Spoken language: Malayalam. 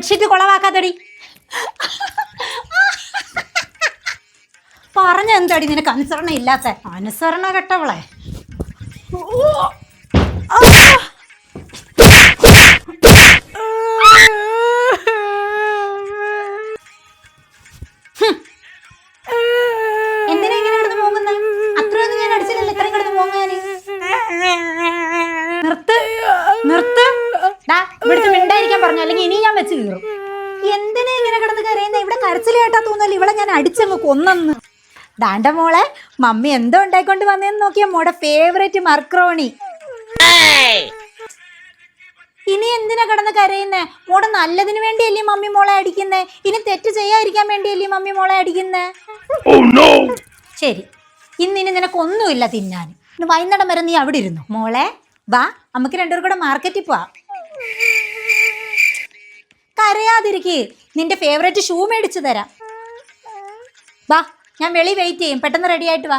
ബെഡ്ഷീറ്റ് കുളവാക്കാത്തടി. പറഞ്ഞ എന്താടി നിനക്ക് അനുസരണ ഇല്ലാത്ത? അനുസരണ കെട്ടവളെ. എന്തിനാ ഇങ്ങനെ കിടന്ന് പോകുന്നത്? അത്രയൊന്നും ഞാൻ അടിച്ചില്ലല്ലോ, ഇത്രയും കിടന്ന് പോകാന്. നിർത്ത് നിർത്ത്. ഇവിടുത്തെ മിണ്ടായിരിക്കാൻ പറഞ്ഞു, അല്ലെങ്കിൽ ഇനി ഞാൻ വെച്ച് കീറും. എന്തിനാ ഇങ്ങനെ കിടന്ന് കരയുന്നത്? ഇവിടെ കരച്ചിൽ കേട്ടാ തോന്നല്ലോ ഇവിടെ ഞാൻ അടിച്ചങ്ങ് കൊന്നെന്ന്. ദാണ്ട മോളെ, മമ്മി എന്തോ ഉണ്ടായിക്കൊണ്ട് വന്നേന്ന് നോക്കിയാ മോടെ ഫേവറേറ്റ് മർക്രോണി. ഇനി എന്തിനാ കിടന്ന് കരയുന്നേ? മോടെ നല്ലതിന് വേണ്ടിയല്ലേ മമ്മി മോളെ അടിക്കുന്നേ? ഇനി തെറ്റ് ചെയ്യാതിരിക്കാൻ വേണ്ടിയല്ലേ മമ്മി മോളെ അടിക്കുന്നേ? ശരി, ഇന്നിനി നിനക്കൊന്നുമില്ല തിന്നാൻ. വൈകുന്നേരം വരെ നീ അവിടെ ഇരുന്നു. മോളെ വാ, നമുക്ക് രണ്ടുപേരും കൂടെ മാർക്കറ്റിൽ പോവാം. കരയാതിരിക്ക്, നിന്റെ ഫേവറേറ്റ് ഷൂ മേടിച്ചു തരാം. വാ, ഞാൻ വെളി വെയിറ്റ് ചെയ്യും, പെട്ടെന്ന് റെഡി ആയിട്ട് വാ.